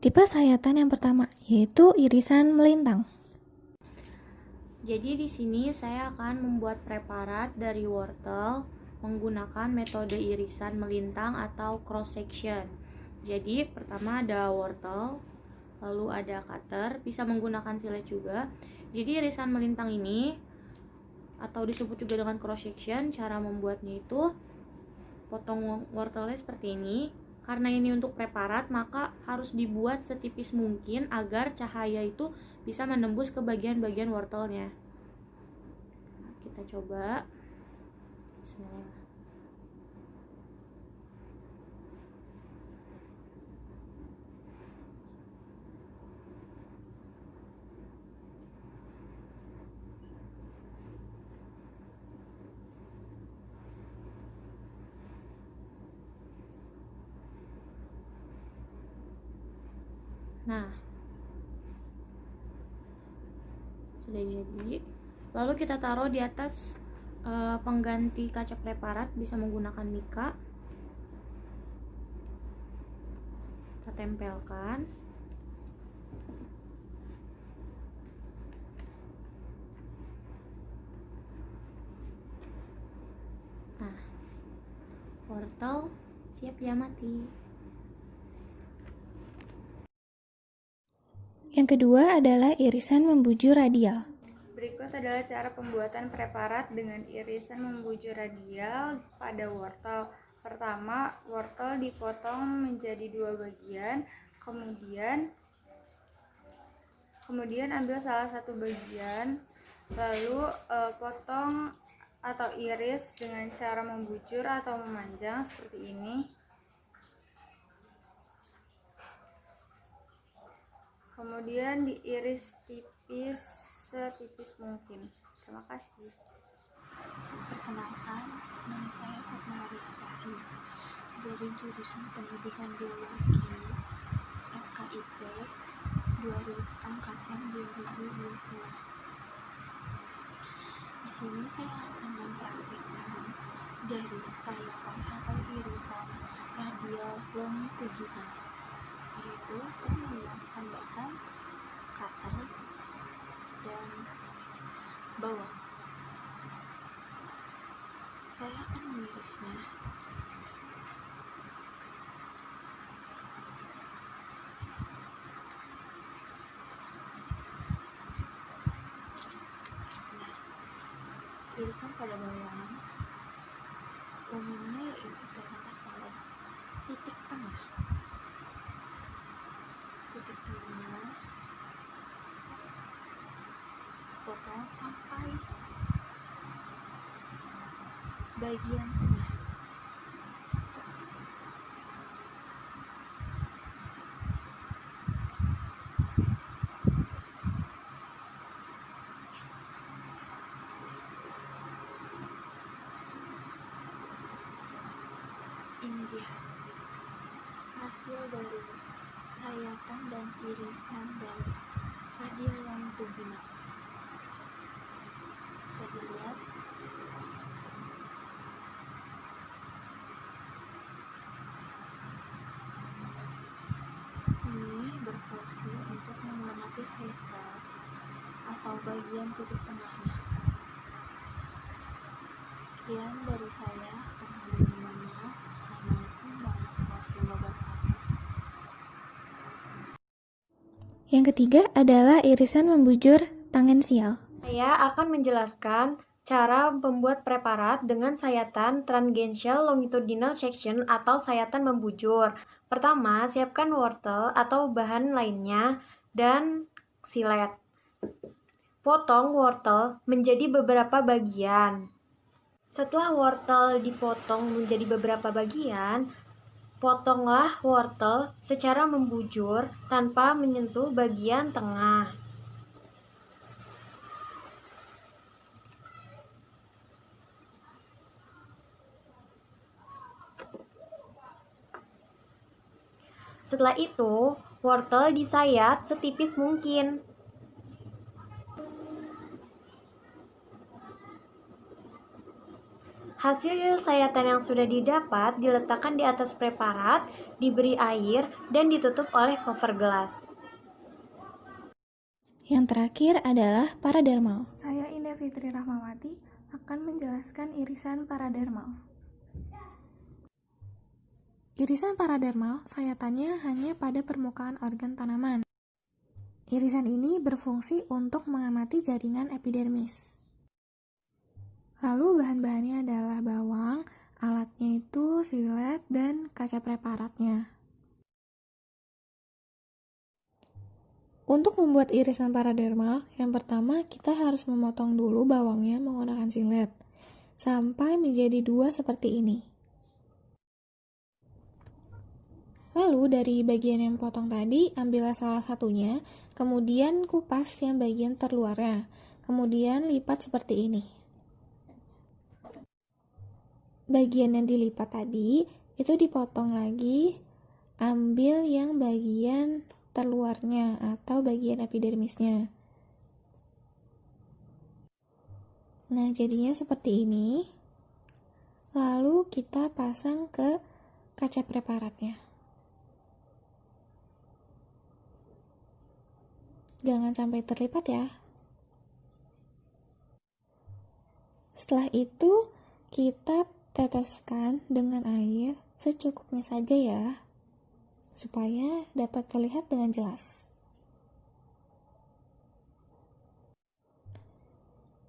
Tipe sayatan yang pertama yaitu irisan melintang. Jadi di sini saya akan membuat preparat dari wortel menggunakan metode irisan melintang atau cross section. Jadi pertama ada wortel, lalu ada cutter, bisa menggunakan silet juga. Jadi irisan melintang ini atau disebut juga dengan cross section, cara membuatnya itu potong wortelnya seperti ini. Karena ini untuk preparat, maka harus dibuat setipis mungkin agar cahaya itu bisa menembus ke bagian-bagian wortelnya. Kita coba. Bismillah. Nah, sudah jadi. Lalu kita taruh di atas pengganti kaca preparat, bisa menggunakan mika. Kita tempelkan. Nah, wortel siap diamati. Yang kedua adalah irisan membujur radial. Berikut adalah cara pembuatan preparat dengan irisan membujur radial pada wortel. Pertama, wortel dipotong menjadi dua bagian, kemudian ambil salah satu bagian, lalu potong atau iris dengan cara membujur atau memanjang seperti ini. Kemudian diiris tipis setipis mungkin. Terima kasih. Perkenalkan, nama saya Fatmawati Asari dari jurusan Pendidikan Biologi FKIP angkatan 2020. Di sini saya akan mempraktikkan dari sayatan atau irisan radial longitudinal, yaitu saya menggunakan bahan cutter dan bawang. Saya akan mengirisnya. Irisan pada bawang umumnya yaitu terletak pada titik tengah. Potong sampai bagian tengah. Ini dia hasil dari sayatan dan irisan dari radial longitudinal. Bisa dilihat. Ini berfungsi untuk mengamati facial atau bagian titik tengahnya. Sekian dari saya. Mohon maaf. Assalamualaikum warahmatullahi wabarakatuh. Yang ketiga adalah irisan membujur tangensial. Saya akan menjelaskan cara membuat preparat dengan sayatan tangential longitudinal section atau sayatan membujur. Pertama, siapkan wortel atau bahan lainnya dan silet. Potong wortel menjadi beberapa bagian. Setelah wortel dipotong menjadi beberapa bagian, potonglah wortel secara membujur tanpa menyentuh bagian tengah. Setelah itu, wortel disayat setipis mungkin. Hasil sayatan yang sudah didapat diletakkan di atas preparat, diberi air, dan ditutup oleh cover gelas. Yang terakhir adalah paradermal. Saya Indah Fitri Rahmawati akan menjelaskan irisan paradermal. Irisan paradermal sayatannya hanya pada permukaan organ tanaman. Irisan ini berfungsi untuk mengamati jaringan epidermis. Lalu bahan-bahannya adalah bawang, alatnya itu silet, dan kaca preparatnya. Untuk membuat irisan paradermal, yang pertama kita harus memotong dulu bawangnya menggunakan silet, sampai menjadi 2 seperti ini. Lalu dari bagian yang potong tadi, ambillah salah satunya, kemudian kupas yang bagian terluarnya, kemudian lipat seperti ini. Bagian yang dilipat tadi, itu dipotong lagi, ambil yang bagian terluarnya atau bagian epidermisnya. Nah, jadinya seperti ini. Lalu kita pasang ke kaca preparatnya. Jangan sampai terlipat ya. Setelah itu, kita teteskan dengan air secukupnya saja ya, supaya dapat terlihat dengan jelas.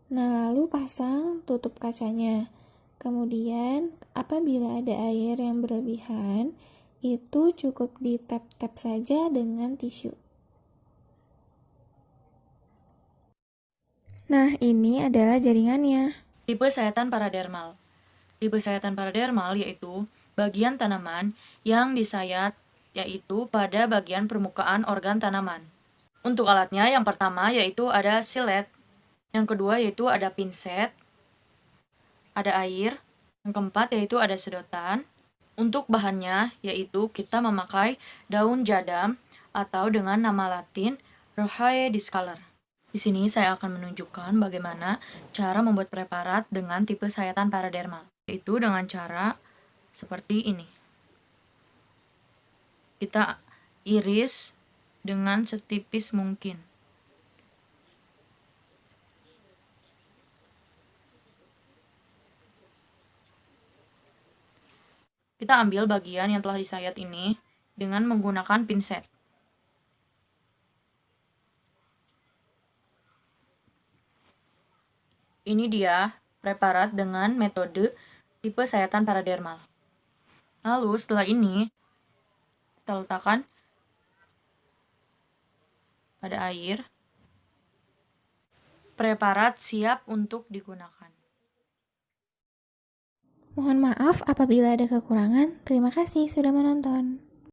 Nah, lalu pasang tutup kacanya. Kemudian, apabila ada air yang berlebihan, itu cukup ditap-tap saja dengan tisu. Nah, ini adalah jaringannya. Tipe sayatan paradermal. Tipe sayatan paradermal yaitu bagian tanaman yang disayat yaitu pada bagian permukaan organ tanaman. Untuk alatnya yang pertama yaitu ada silet, yang kedua yaitu ada pinset, ada air, yang keempat yaitu ada sedotan. Untuk bahannya yaitu kita memakai daun jadam atau dengan nama latin Rohae discolor. Di sini saya akan menunjukkan bagaimana cara membuat preparat dengan tipe sayatan paradermal, yaitu dengan cara seperti ini. Kita iris dengan setipis mungkin. Kita ambil bagian yang telah disayat ini dengan menggunakan pinset. Ini dia preparat dengan metode tipe sayatan paradermal. Lalu setelah ini, kita letakkan pada air. Preparat siap untuk digunakan. Mohon maaf apabila ada kekurangan. Terima kasih sudah menonton.